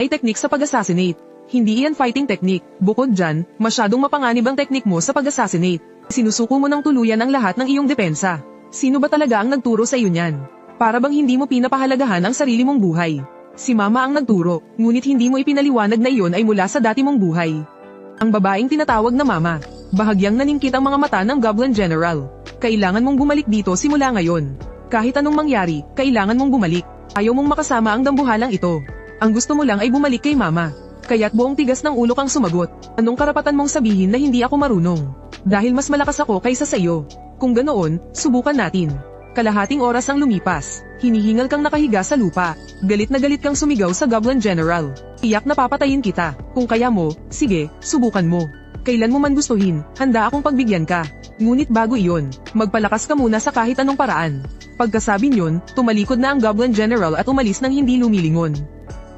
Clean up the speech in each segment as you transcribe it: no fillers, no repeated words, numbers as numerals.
ay teknik sa pag-assassinate. Hindi iyan fighting technique. Bukod dyan, masyadong mapanganib ang teknik mo sa pag-assassinate. Sinusuko mo ng tuluyan ang lahat ng iyong depensa. Sino ba talaga ang nagturo sa iyo niyan? Para bang hindi mo pinapahalagahan ang sarili mong buhay? Si mama ang nagturo, ngunit hindi mo ipinaliwanag na iyon ay mula sa dati mong buhay. Ang babaeng tinatawag na mama, bahagyang naningkit ang mga mata ng Goblin General. Kailangan mong bumalik dito simula ngayon. Kahit anong mangyari, kailangan mong bumalik. Ayaw mong makasama ang dambuhalang ito. Ang gusto mo lang ay bumalik kay mama. Kaya't buong tigas ng ulo kang sumagot. Anong karapatan mong sabihin na hindi ako marunong? Dahil mas malakas ako kaysa sa iyo. Kung ganoon, subukan natin. Kalahating oras ang lumipas. Hinihingal kang nakahiga sa lupa. Galit na galit kang sumigaw sa Goblin General. Iyak na papatayin kita. Kung kaya mo, sige, subukan mo. Kailan mo man gustuhin, handa akong pagbigyan ka. Ngunit bago iyon, magpalakas ka muna sa kahit anong paraan. Pagkasabi niyon, tumalikod na ang Goblin General at umalis nang hindi lumilingon.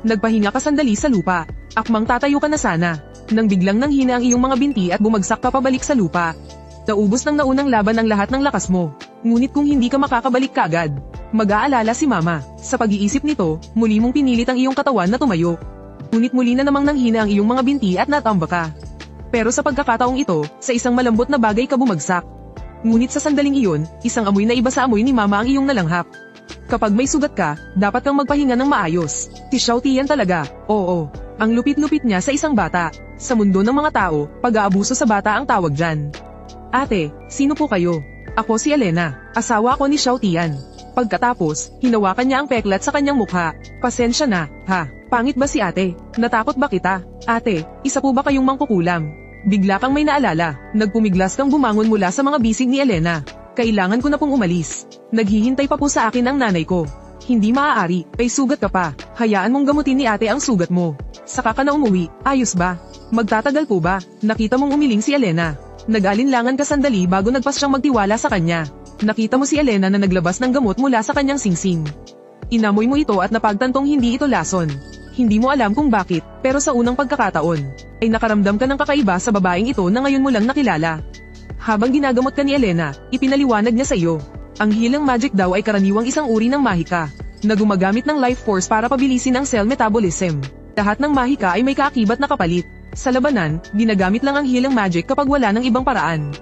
Nagpahinga ka sandali sa lupa. Akmang tatayo ka na sana. Nang biglang nanghina ang iyong mga binti at bumagsak ka pabalik sa lupa. Naubos ng naunang laban ang lahat ng lakas mo. Ngunit kung hindi ka makakabalik kaagad, mag-aalala si mama. Sa pag-iisip nito, muli mong pinilit ang iyong katawan na tumayo. Ngunit muli na namang nanghina ang iyong mga binti at natamba ka. Pero sa pagkakataong ito, sa isang malambot na bagay ka bumagsak. Ngunit sa sandaling iyon, isang amoy na iba sa amoy ni mama ang iyong nalanghap. Kapag may sugat ka, dapat kang magpahinga ng maayos. Si Xiao Tian talaga, oo. Ang lupit-lupit niya sa isang bata. Sa mundo ng mga tao, pag-aabuso sa bata ang tawag dyan. Ate, sino po kayo? Ako si Elena, asawa ko ni Xiao Tian. Pagkatapos, hinawakan niya ang peklat sa kanyang mukha. Pasensya na, ha? Pangit ba si ate? Natakot ba kita? Ate, isa po ba kayong mangkukulam? Bigla kang may naalala. Nagpumiglas kang bumangon mula sa mga bisig ni Elena. Kailangan ko na pong umalis. Naghihintay pa po sa akin ang nanay ko. Hindi maaari, may sugat ka pa. Hayaan mong gamutin ni ate ang sugat mo. Saka ka na umuwi, ayos ba? Magtatagal po ba? Nakita mong umiling si Elena. Nag-alinlangan ka sandali bago nagpas siyang magtiwala sa kanya. Nakita mo si Elena na naglabas ng gamot mula sa kanyang singsing. Inamoy mo ito at napagtantong hindi ito lason. Hindi mo alam kung bakit, pero sa unang pagkakataon, ay nakaramdam ka ng kakaiba sa babaeng ito na ngayon mo lang nakilala. Habang ginagamot ka ni Elena, ipinaliwanag niya sa iyo. Ang healing magic daw ay karaniwang isang uri ng mahika, na gumagamit ng life force para pabilisin ang cell metabolism. Lahat ng mahika ay may kaakibat na kapalit. Sa labanan, ginagamit lang ang healing magic kapag wala ng ibang paraan.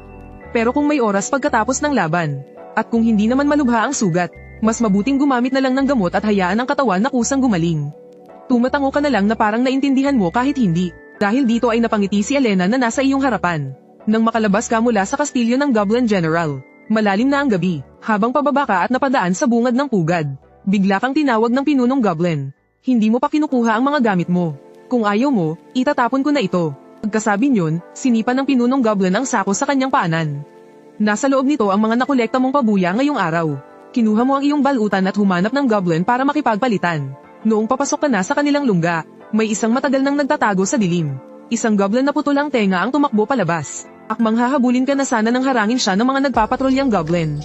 Pero kung may oras pagkatapos ng laban, at kung hindi naman malubha ang sugat, mas mabuting gumamit na lang ng gamot at hayaan ang katawan na kusang gumaling. Tumatango ka na lang na parang naintindihan mo kahit hindi, dahil dito ay napangiti si Elena na nasa iyong harapan. Nang makalabas ka mula sa kastilyo ng Goblin General, malalim na ang gabi, habang pababa ka at napadaan sa bungad ng pugad. Bigla kang tinawag ng pinunong Goblin. Hindi mo pa kinukuha ang mga gamit mo. Kung ayaw mo, itatapon ko na ito. Pagkasabi niyon, sinipa ng pinunong Goblin ang sako sa kanyang paanan. Nasa loob nito ang mga nakolekta mong pabuya ngayong araw. Kinuha mo ang iyong balutan at humanap ng Goblin para makipagpalitan. Noong papasok ka na sa kanilang lungga, may isang matagal nang nagtatago sa dilim. Isang Goblin na putol ang tenga ang tumakbo palabas. Akmang hahabulin ka na sana nang harangin siya ng mga nagpapatrolyang Goblin.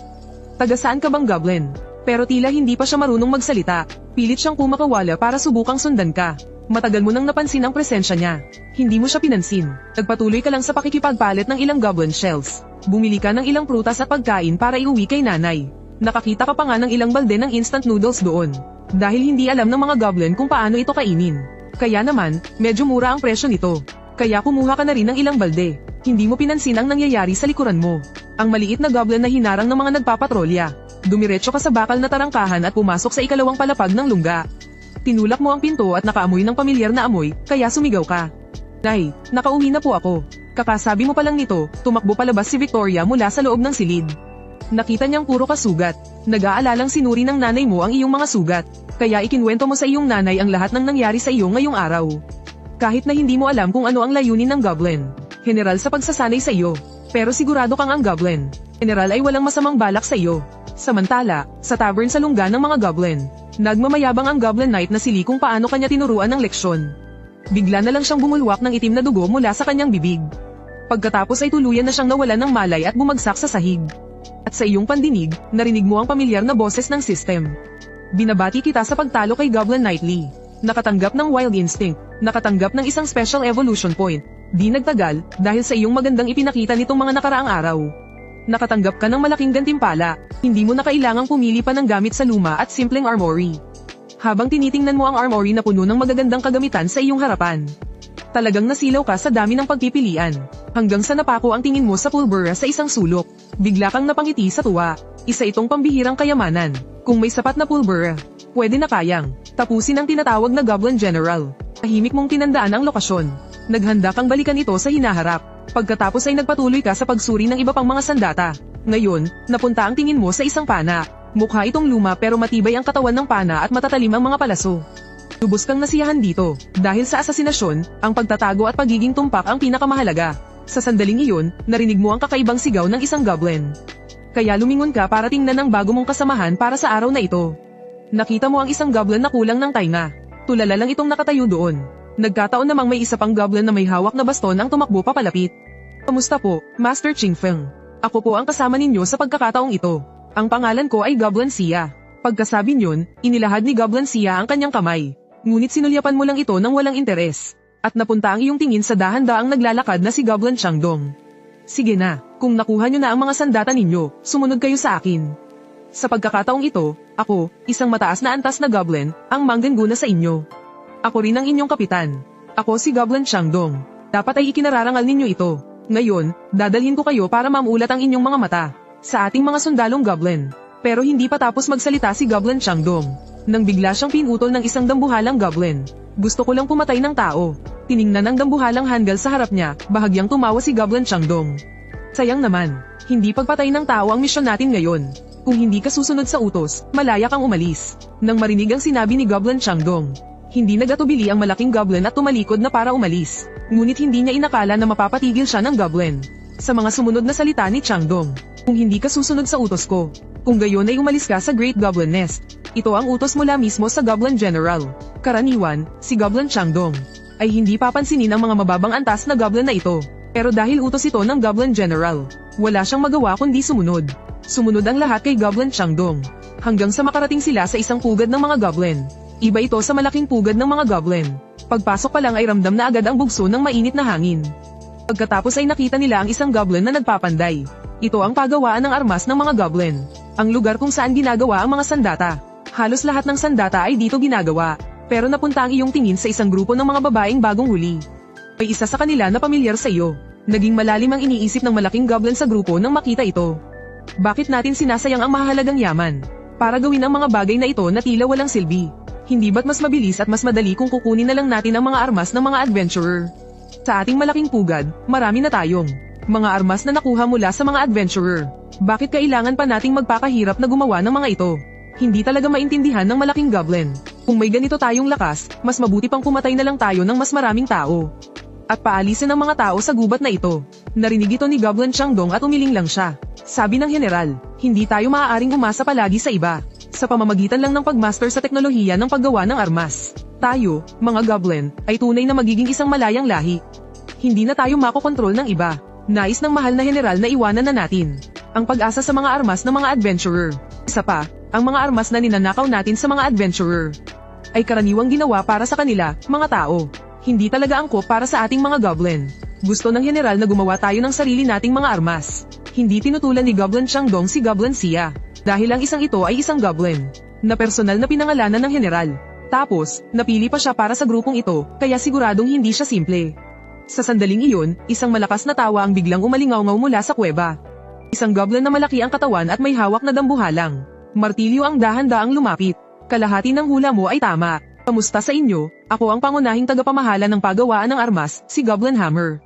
Taga saan ka bang Goblin? Pero tila hindi pa siya marunong magsalita. Pilit siyang kumakawala para subukang sundan ka. Matagal mo nang napansin ang presensya niya. Hindi mo siya pinansin. Nagpatuloy ka lang sa pakikipagpalit ng ilang Goblin shells. Bumili ka ng ilang prutas at pagkain para iuwi kay nanay. Nakakita ka pa nga ng ilang balde ng instant noodles doon. Dahil hindi alam ng mga Goblin kung paano ito kainin. Kaya naman, medyo mura ang presyo nito. Kaya kumuha ka na rin ng ilang balde. Hindi mo pinansin ang nangyayari sa likuran mo. Ang maliit na Goblin na hinarang ng mga nagpapatrolya. Dumiretso ka sa bakal na tarangkahan at pumasok sa ikalawang palapag ng lungga. Tinulak mo ang pinto at nakaamoy ng pamilyar na amoy, kaya sumigaw ka. Nay, nakauwi na po ako. Kakasabi mo pa lang nito, tumakbo palabas si Victoria mula sa loob ng silid. Nakita niyang puro kasugat. Nag-aalalang sinuri ng nanay mo ang iyong mga sugat. Kaya ikinwento mo sa iyong nanay ang lahat ng nangyari sa iyo ngayong araw. Kahit na hindi mo alam kung ano ang layunin ng Goblin. General sa pagsasanay sa iyo. Pero sigurado kang ang Goblin. General ay walang masamang balak sa iyo. Samantala, sa tavern sa lungga ng mga Goblin, nagmamayabang ang Goblin Knight na sili kung paano kanya tinuruan ng leksyon. Bigla na lang siyang bumulwak ng itim na dugo mula sa kanyang bibig. Pagkatapos ay tuluyan na siyang nawalan ng malay at bumagsak sa sahig. At sa iyong pandinig, narinig mo ang pamilyar na boses ng system. Binabati kita sa pagtalo kay Goblin Knightly. Nakatanggap ng Wild Instinct, nakatanggap ng isang Special Evolution Point. Di nagtagal, dahil sa iyong magandang ipinakita nitong mga nakaraang araw. Nakatanggap ka ng malaking gantimpala, hindi mo na kailangang pumili pa ng gamit sa luma at simpleng armory. habang tinitingnan mo ang armory na puno ng magagandang kagamitan sa iyong harapan. Talagang nasilaw ka sa dami ng pagpipilian, hanggang sa napako ang tingin mo sa pulbura sa isang sulok. Bigla kang napangiti sa tuwa. Isa itong pambihirang kayamanan. Kung may sapat na pulbura, pwede na kayang tapusin ang tinatawag na Goblin General. Tahimik mong tinandaan ang lokasyon. Naghanda kang balikan ito sa hinaharap. Pagkatapos ay nagpatuloy ka sa pagsuri ng iba pang mga sandata. Ngayon, napunta ang tingin mo sa isang pana. Mukha itong luma pero matibay ang katawan ng pana at matatalim ang mga palaso. Lubos kang nasiyahan dito, dahil sa asasinasyon, ang pagtatago at pagiging tumpak ang pinakamahalaga. Sa sandaling iyon, narinig mo ang kakaibang sigaw ng isang goblin. Kaya lumingon ka para tingnan ang bago mong kasamahan para sa araw na ito. Nakita mo ang isang goblin na kulang ng tainga. Tulala lang itong nakatayo doon. Nagkataon namang may isa pang goblin na may hawak na baston ang tumakbo papalapit. Kamusta po, Master Chingfeng? Ako po ang kasama ninyo sa pagkakataong ito. Ang pangalan ko ay Goblin Sia. Pagkasabi niyon, inilahad ni Goblin Sia ang kanyang kamay. Ngunit sinulyapan mo lang ito ng walang interes. At napunta ang iyong tingin sa dahan-daang naglalakad na si Goblin Changdong. Sige na, kung nakuha nyo na ang mga sandata ninyo, sumunod kayo sa akin. Sa pagkakataong ito, ako, isang mataas na antas na goblin, ang manggana sa inyo. Ako rin ang inyong kapitan. Ako si Goblin Changdong. Dapat ay ikinararangal ninyo ito. Ngayon, dadalhin ko kayo para mamulat ang inyong mga mata sa ating mga sundalong goblin. Pero hindi pa tapos magsalita si Goblin Changdong nang bigla siyang pinutol ng isang dambuhalang goblin. Gusto ko lang pumatay ng tao. Tiningnan ng dambuhalang hanggal sa harap niya, bahagyang tumawa si Goblin Changdong. Sayang naman, hindi pagpatay ng tao ang misyon natin ngayon. Kung hindi ka susunod sa utos, malaya kang umalis. Nang marinig ang sinabi ni Goblin Changdong, hindi nagatubili ang malaking goblin at tumalikod na para umalis. Ngunit hindi niya inakala na mapapatigil siya ng goblin. Sa mga sumunod na salita ni Changdong, kung hindi ka susunod sa utos ko, kung gayon ay umalis ka sa Great Goblin Nest. Ito ang utos mula mismo sa Goblin General. Karaniwan, si Goblin Changdong ay hindi papansinin ang mga mababang antas na goblin na ito. Pero dahil utos ito ng Goblin General, wala siyang magawa kundi sumunod. Sumunod ang lahat kay Goblin Changdong, hanggang sa makarating sila sa isang pugad ng mga goblin. Iba ito sa malaking pugad ng mga goblin. Pagpasok pa lang ay ramdam na agad ang bugso ng mainit na hangin. Pagkatapos ay nakita nila ang isang goblin na nagpapanday. Ito ang pagawaan ng armas ng mga goblin. Ang lugar kung saan ginagawa ang mga sandata. Halos lahat ng sandata ay dito ginagawa. Pero napunta ang iyong tingin sa isang grupo ng mga babaeng bagong huli. May isa sa kanila na pamilyar sa iyo. Naging malalim ang iniisip ng malaking goblin sa grupo nang makita ito. Bakit natin sinasayang ang mahalagang yaman? Para gawin ang mga bagay na ito na tila walang silbi. Hindi ba't mas mabilis at mas madali kung kukunin na lang natin ang mga armas ng mga adventurer? Sa ating malaking pugad, marami na tayong mga armas na nakuha mula sa mga adventurer. Bakit kailangan pa nating magpakahirap na gumawa ng mga ito? Hindi talaga maintindihan ng malaking goblin. Kung may ganito tayong lakas, mas mabuti pang pumatay na lang tayo ng mas maraming tao. At paalisin ang mga tao sa gubat na ito. Narinig ito ni Goblin Changdong at umiling lang siya. Sabi ng general, hindi tayo maaaring umasa palagi sa iba. Sa pamamagitan lang ng pagmaster sa teknolohiya ng paggawa ng armas. Tayo, mga goblin, ay tunay na magiging isang malayang lahi. Hindi na tayo makokontrol ng iba. Nais ng mahal na general na iwanan na natin ang pag-asa sa mga armas ng mga adventurer. Isa pa, ang mga armas na ninanakaw natin sa mga adventurer ay karaniwang ginawa para sa kanila, mga tao. Hindi talaga angkop para sa ating mga goblin. Gusto ng general na gumawa tayo ng sarili nating mga armas. Hindi tinutulan ni Goblin Changdong si Goblin Sia. Dahil ang isang ito ay isang goblin na personal na pinangalanan ng general. Tapos, napili pa siya para sa grupong ito, kaya siguradong hindi siya simple. Sa sandaling iyon, isang malakas na tawa ang biglang umalingaw-ngaw mula sa kuweba. Isang goblin na malaki ang katawan at may hawak na dambuhalang martilyo ang dahan-daang lumapit. Kalahati ng hula mo ay tama. Kamusta sa inyo? Ako ang pangunahing tagapamahala ng paggawaan ng armas, si Goblin Hammer.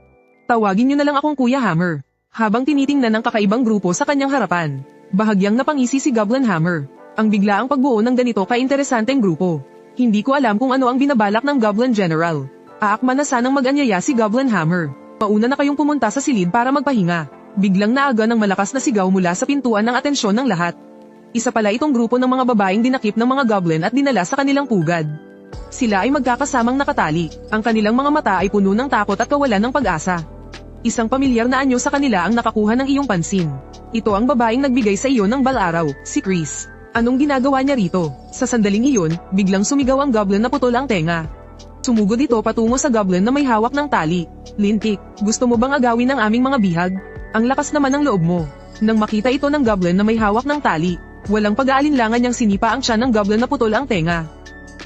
Tawagin niyo na lang akong Kuya Hammer. Habang tinitingnan ng kakaibang grupo sa kanyang harapan, bahagyang napangisi si Goblin Hammer. Ang biglaang pagbuo ng ganito ka-interesanteng grupo. Hindi ko alam kung ano ang binabalak ng Goblin General. Aakman na sanang mag-anyaya si Goblin Hammer. Mauna na kayong pumunta sa silid para magpahinga. Biglang naaga ng malakas na sigaw mula sa pintuan ng atensyon ng lahat. Isa pala itong grupo ng mga babaeng dinakip ng mga goblin at dinala sa kanilang pugad. Sila ay magkakasamang nakatali. Ang kanilang mga mata ay puno ng takot at kawalan ng pag-asa. Isang pamilyar na anyo sa kanila ang nakakuha ng iyong pansin. Ito ang babaeng nagbigay sa iyo ng balaraw, si Chris. Anong ginagawa niya rito? Sa sandaling iyon, biglang sumigaw ang goblin na putol ang tenga. Sumugod ito patungo sa goblin na may hawak ng tali. Lintik, gusto mo bang agawin ang aming mga bihag? Ang lakas naman ng loob mo. Nang makita ito ng goblin na may hawak ng tali, walang pag-aalinlangan niyang sinipa ang tiyan ng goblin na putol ang tenga.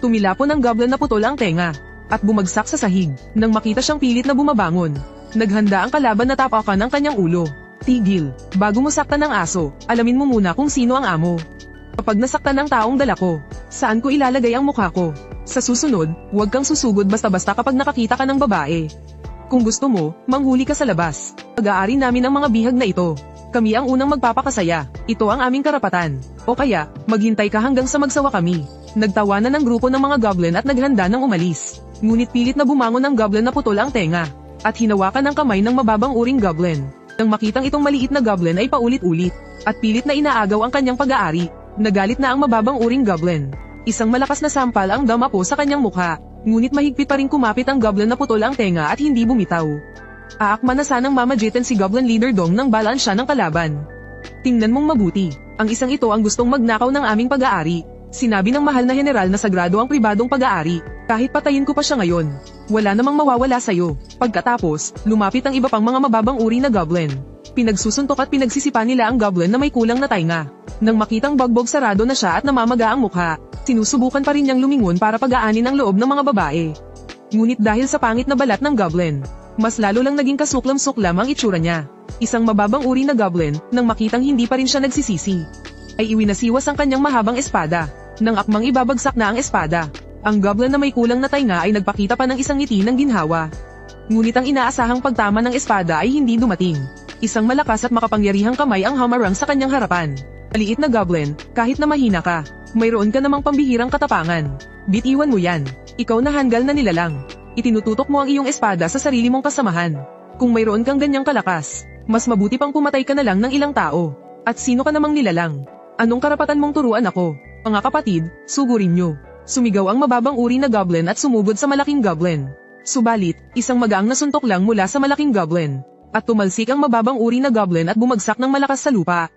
Tumilapon ang goblin na putol ang tenga at bumagsak sa sahig. Nang makita siyang pilit na bumabangon, naghanda ang kalaban na tapakan ang kanyang ulo. Tigil, bago mo saktan ng aso, alamin mo muna kung sino ang amo. Kapag nasaktan ang taong dala ko, saan ko ilalagay ang mukha ko? Sa susunod, huwag kang susugod basta-basta kapag nakakita ka ng babae. Kung gusto mo, manghuli ka sa labas. Pag-aari namin ang mga bihag na ito. Kami ang unang magpapakasaya. Ito ang aming karapatan. O kaya, maghintay ka hanggang sa magsawa kami. Nagtawanan ng grupo ng mga goblin at naghanda ng umalis. Ngunit pilit na bumangon ang goblin na putol ang tenga at hinawakan ng kamay ng mababang uring goblin. Nang makitang itong maliit na goblin ay paulit-ulit at pilit na inaagaw ang kanyang pag-aari. Nagalit na ang mababang uring goblin. Isang malakas na sampal ang damapo sa kanyang mukha. Ngunit mahigpit pa rin kumapit ang goblin na putol ang tenga at hindi bumitaw. Aakma na sanang mamagitan si Goblin Leader Dong nang balaan siya ng kalaban. Tingnan mong mabuti. Ang isang ito ang gustong magnakaw ng aming pag-aari. Sinabi ng mahal na general na sagrado ang pribadong pag-aari. Kahit patayin ko pa siya ngayon, wala namang mawawala sa'yo. Pagkatapos, lumapit ang iba pang mga mababang uri na goblin. Pinagsusuntok at pinagsisipa nila ang goblin na may kulang na tainga. Nang makitang bagbog sarado na siya at namamaga ang mukha, sinusubukan pa rin niyang lumingon para pag-aanin ang loob ng mga babae. Ngunit dahil sa pangit na balat ng goblin, mas lalo lang naging kasuklam-suklam ang itsura niya. Isang mababang uri na goblin, nang makitang hindi pa rin siya nagsisisi, ay iwinasiwas ang kanyang mahabang espada. Nang akmang ibabagsak na ang espada, ang goblin na may kulang na tainga ay nagpakita pa ng isang ngiti ng ginhawa. Ngunit ang inaasahang pagtama ng espada ay hindi dumating. Isang malakas at makapangyarihang kamay ang hamarang sa kanyang harapan. Maliit na goblin, kahit na mahina ka, mayroon ka namang pambihirang katapangan. Bitiwan mo yan. Ikaw na hanggal na nilalang. Itinututok mo ang iyong espada sa sarili mong kasamahan. Kung mayroon kang ganyang kalakas, mas mabuti pang pumatay ka na lang ng ilang tao. At sino ka namang nilalang? Anong karapatan mong turuan ako? Mga kapatid, sugurin nyo. Sumigaw ang mababang uri na goblin at sumugod sa malaking goblin. Subalit, isang magaang na suntok lang mula sa malaking goblin. At tumalsik ang mababang uri na goblin at bumagsak ng malakas sa lupa.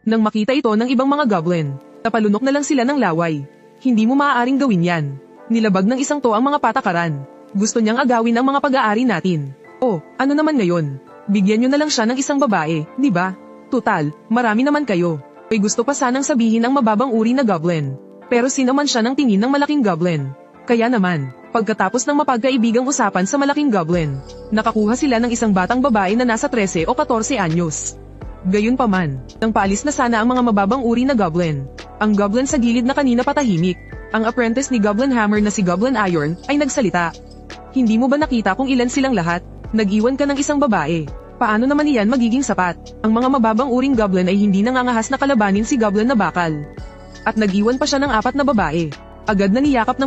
Nang makita ito ng ibang mga goblin, napalunok na lang sila ng laway. Hindi mo maaaring gawin yan. Nilabag ng isang to ang mga patakaran. Gusto niyang agawin ang mga pag-aari natin. Oh, ano naman ngayon? Bigyan nyo na lang siya ng isang babae, di ba? Tutal, marami naman kayo. May gusto pa sanang sabihin ang mababang uri na goblin. Pero sinaman siya ng tingin ng malaking goblin. Kaya naman, pagkatapos ng mapagkaibigang usapan sa malaking goblin, nakakuha sila ng isang batang babae na nasa 13 o 14 anyos. Gayunpaman, nang paalis na sana ang mga mababang uri na goblin, ang goblin sa gilid na kanina patahimik, ang apprentice ni Goblin Hammer na si Goblin Iron, ay nagsalita. Hindi mo ba nakita kung ilan silang lahat? Nag-iwan ka ng isang babae. Paano naman iyan magiging sapat? Ang mga mababang uring goblin ay hindi nangangahas na kalabanin si Goblin na bakal. At nag-iwan pa siya ng 4 na babae. Agad na niyakap ng